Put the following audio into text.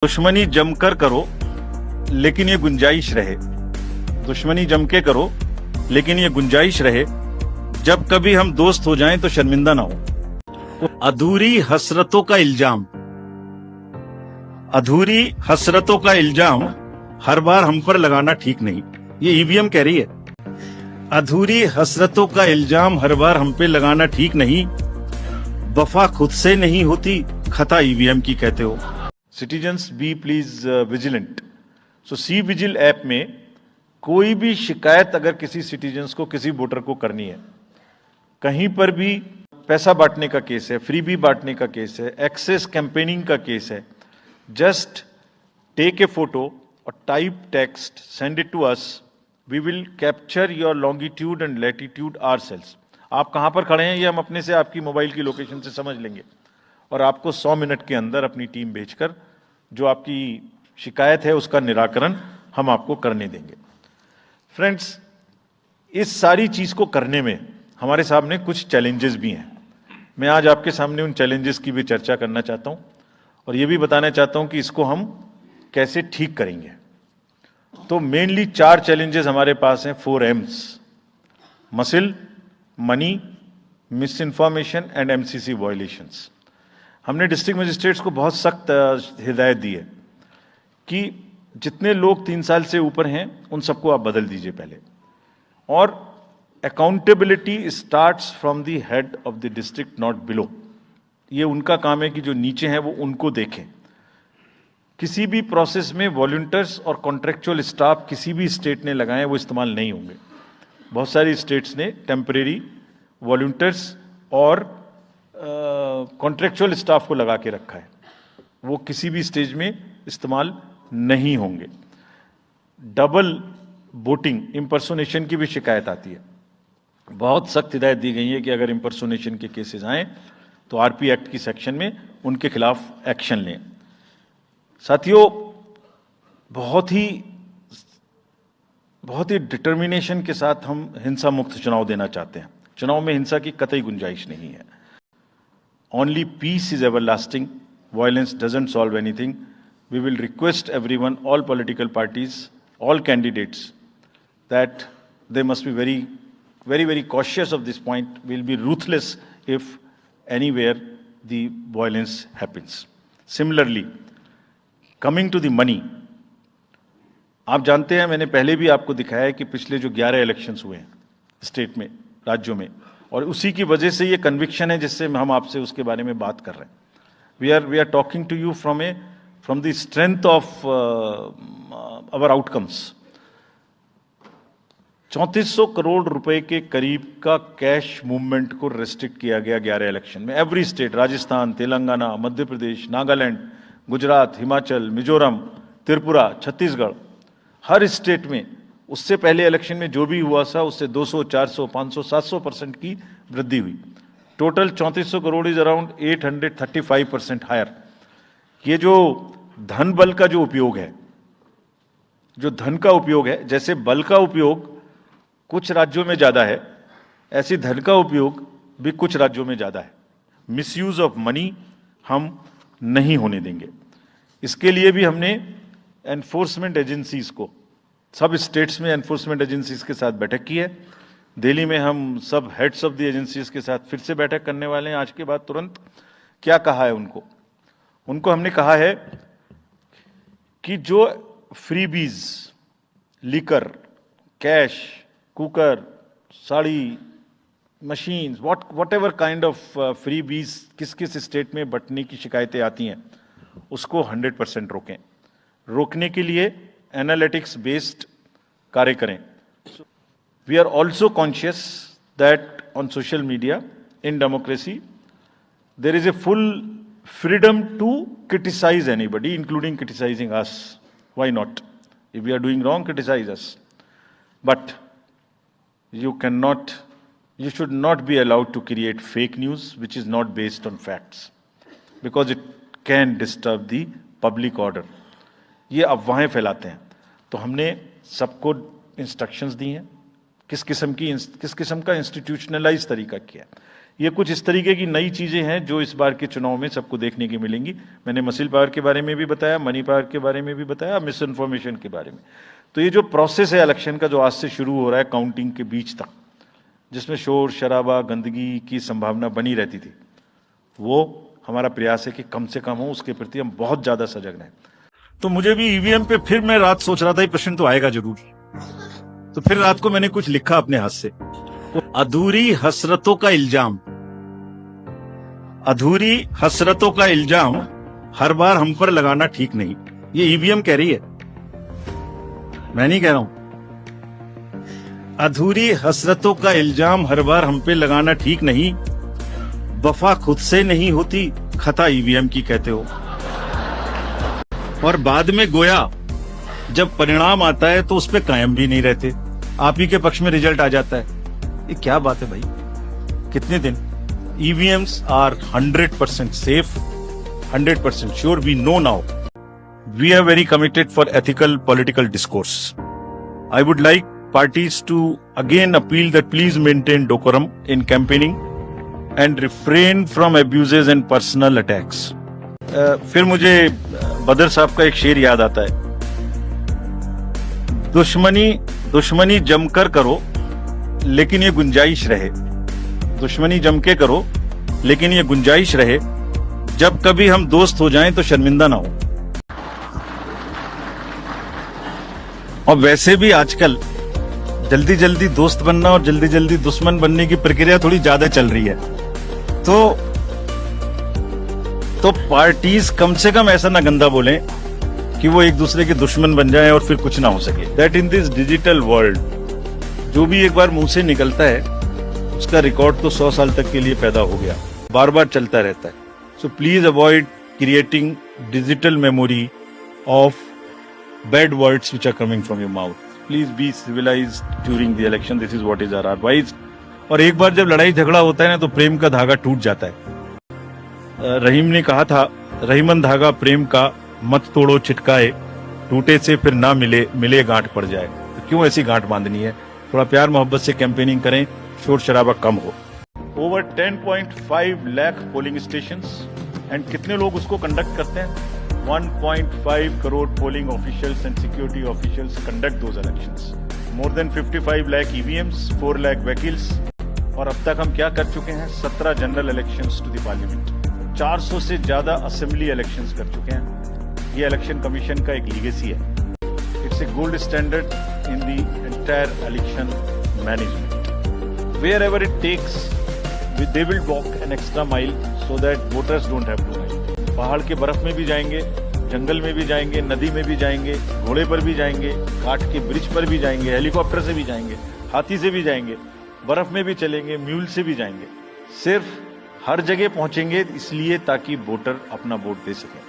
दुश्मनी जमकर करो लेकिन ये गुंजाइश रहे। दुश्मनी जम के करो लेकिन ये गुंजाइश रहे। जब कभी हम दोस्त हो जाएं तो शर्मिंदा ना हो। अधूरी हसरतों का इल्जाम, अधूरी हसरतों का इल्जाम हर बार हम पर लगाना ठीक नहीं। ये ईवीएम कह रही है। अधूरी हसरतों का इल्जाम हर बार हम पे लगाना ठीक नहीं। वफा खुद से नहीं होती, खता ईवीएम की कहते हो। Citizens be please vigilant. So C vigil app में कोई भी शिकायत अगर किसी सिटीजन्स को, किसी वोटर को करनी है, कहीं पर भी पैसा बांटने का केस है, फ्रीबी बांटने का केस है, एक्सेस कैंपेनिंग का केस है, जस्ट टेक ए फोटो और type text, send it to us. We will capture your longitude and latitude ourselves. आप कहां पर खड़े हैं ये हम अपने से आपकी मोबाइल की लोकेशन से समझ लेंगे और आपको 100 मिनट के अंदर अपनी टीम भेजकर जो आपकी शिकायत है उसका निराकरण हम आपको करने देंगे। फ्रेंड्स, इस सारी चीज को करने में हमारे सामने कुछ चैलेंजेस भी हैं। मैं आज आपके सामने उन चैलेंजेस की भी चर्चा करना चाहता हूं और ये भी बताना चाहता हूं कि इसको हम कैसे ठीक करेंगे। तो मेनली 4 चैलेंजेस हमारे पास हैं, 4 M's: muscle, money, miss information and MCC violations. हमने डिस्ट्रिक्ट मजिस्ट्रेट्स को बहुत सख्त हिदायत दी है कि जितने लोग 3 साल से ऊपर हैं उन सबको आप बदल दीजिए पहले। और accountability starts from the head of the district, not below. ये उनका काम है कि जो नीचे हैं वो उनको देखें। किसी भी प्रोसेस में वॉलंटियर्स और कॉन्ट्रेक्चुअल स्टाफ किसी भी स्टेट ने लगाए वो इस्तेमाल नहीं होंगे। बहुत सारी स्टेट्स ने टेम्परेरी वॉलंटियर्स और कॉन्ट्रेक्चुअल स्टाफ को लगा के रखा है, वो किसी भी स्टेज में इस्तेमाल नहीं होंगे। डबल वोटिंग, इंपर्सोनेशन की भी शिकायत आती है। बहुत सख्त हिदायत दी गई है कि अगर इंपर्सोनेशन के केसेस आए तो आरपी एक्ट की सेक्शन में उनके खिलाफ एक्शन लें। साथियों, बहुत ही डिटर्मिनेशन के साथ हम हिंसा मुक्त चुनाव देना चाहते हैं। चुनाव में हिंसा की कतई गुंजाइश नहीं है। Only peace is everlasting. Violence doesn't solve anything. We will request everyone, all political parties, all candidates, that they must be very, very, very cautious of this point. We'll be ruthless if anywhere the violence happens. Similarly, coming to the money, आप जानते हैं, मैंने पहले भी आपको दिखाया है कि पिछले जो 11 इलेक्शंस हुए हैं स्टेट में, राज्यों में, और उसी की वजह से ये कन्विक्शन है जिससे हम आपसे उसके बारे में बात कर रहे हैं। We are talking to you from the strength of our outcomes. 3400 crore रुपए के करीब का कैश मूवमेंट को रेस्ट्रिक्ट किया गया 11 इलेक्शन में। एवरी स्टेट, राजस्थान, तेलंगाना, मध्य प्रदेश, नागालैंड, गुजरात, हिमाचल, मिजोरम, त्रिपुरा, छत्तीसगढ़, हर स्टेट में उससे पहले इलेक्शन में जो भी हुआ था उससे 200, 400, 500, 700% की वृद्धि हुई। Total 3400 crore is around 835% higher. ये जो धन बल का जो उपयोग है, जो धन का उपयोग है, जैसे बल का उपयोग कुछ राज्यों में ज्यादा है, ऐसे धन का उपयोग भी कुछ राज्यों में ज्यादा है। मिसयूज ऑफ मनी हम नहीं होने देंगे। इसके लिए भी हमने एनफोर्समेंट एजेंसीज को, सब स्टेट्स में एनफोर्समेंट एजेंसीज के साथ बैठक की है। दिल्ली में हम सब हेड्स ऑफ द एजेंसीज के साथ फिर से बैठक करने वाले हैं आज के बाद तुरंत। क्या कहा है उनको हमने कहा है कि जो freebies, liquor, cash, cooker, sari, machine, what ever kind of freebies किस किस स्टेट में बंटने की शिकायतें आती हैं, उसको 100% रोकें। रोकने के लिए एनालिटिक्स बेस्ड कार्य करें। We are also conscious that on social media in democracy there is a full freedom to criticise anybody, including criticising us. Why not? If we are doing wrong, criticize us. But you should not be allowed to create fake news which is not based on facts, because it can disturb the public order. ये अफवाहें फैलाते हैं। तो हमने सबको instructions दी हैं किस किस्म का इंस्टीट्यूशनलाइज तरीका किया है। ये कुछ इस तरीके की नई चीजें हैं जो इस बार के चुनाव में सबको देखने की मिलेंगी। मैंने मसल पावर के बारे में भी बताया, मनी पावर के बारे में भी बताया, मिस इन्फॉर्मेशन के बारे में। तो ये जो प्रोसेस है इलेक्शन का, जो आज से शुरू हो रहा है काउंटिंग के बीच तक, जिसमें शोर शराबा गंदगी की संभावना बनी रहती थी, वो हमारा प्रयास है कि कम से कम हो। उसके प्रति हम बहुत ज्यादा सजग रहें। तो मुझे भी ईवीएम पे फिर मैं रात सोच रहा था ये प्रश्न तो आएगा जरूर, तो फिर रात को मैंने कुछ लिखा अपने हाथ से। तो अधूरी हसरतों का इल्जाम, अधूरी हसरतों का इल्जाम हर बार हम पर लगाना ठीक नहीं। ये ईवीएम कह रही है, मैं नहीं कह रहा हूं। अधूरी हसरतों का इल्जाम हर बार हम पे लगाना ठीक नहीं। वफा खुद से नहीं होती, खता ईवीएम की कहते हो। और बाद में गोया जब परिणाम आता है तो उस पे कायम भी नहीं रहते, आप ही के पक्ष में रिजल्ट आ जाता है। ये क्या बात है भाई, कितने दिन? EVMs are 100% safe, 100% sure. We know now. We are very committed for ethical political discourse. I would like parties to again appeal that please maintain decorum in campaigning and refrain from abuses and personal attacks. फिर मुझे बदर साहब का एक शेर याद आता है, दुश्मनी जमकर करो लेकिन ये गुंजाइश रहे, दुश्मनी जम के करो लेकिन ये गुंजाइश रहे, जब कभी हम दोस्त हो जाएं तो शर्मिंदा ना हो। और वैसे भी आजकल जल्दी जल्दी दोस्त बनना और जल्दी जल्दी दुश्मन बनने की प्रक्रिया थोड़ी ज्यादा चल रही है। तो पार्टीज कम से कम ऐसा ना गंदा बोलें कि वो एक दूसरे के दुश्मन बन जाएं और फिर कुछ ना हो सके। That in this digital world जो भी एक बार मुंह से निकलता है उसका रिकॉर्ड तो 100 साल तक के लिए पैदा हो गया, बार बार चलता रहता है। So please avoid creating digital memory of bad words which are coming from your mouth. Please be civilised during the election, this is what is our advice. और एक बार जब लड़ाई झगड़ा होता है ना तो प्रेम का धागा टूट जाता है। रहीम ने कहा था, रहीमन धागा प्रेम का मत तोड़ो छिटकाए, टूटे से फिर ना मिले गांठ पड़ जाए। तो क्यों ऐसी गांठ बांधनी है? थोड़ा प्यार मोहब्बत से कैंपेनिंग करें, शोर शराबा कम हो। Over 10.5 lakh polling stations and कितने लोग उसको कंडक्ट करते हैं? 1.5 crore polling officials and security officials conduct those elections. More than 55 lakh EVMs, 4 lakh vehicles. और अब तक हम क्या कर चुके हैं? 17 general elections to the parliament, 400 से ज्यादा असेंबली इलेक्शंस कर चुके हैं। ये इलेक्शन कमीशन का एक लीगेसी है। It's a gold standard in the entire election management. Wherever it takes, they will walk an extra mile so that voters don't have to mile. पहाड़ के बर्फ में भी जाएंगे, जंगल में भी जाएंगे, नदी में भी जाएंगे, घोड़े पर भी जाएंगे, काठ के ब्रिज पर भी जाएंगे, हेलीकॉप्टर से भी जाएंगे, हाथी से भी जाएंगे, बर्फ में भी चलेंगे, म्यूल से भी जाएंगे। सिर्फ हर जगह पहुंचेंगे इसलिए ताकि वोटर अपना वोट दे सकें।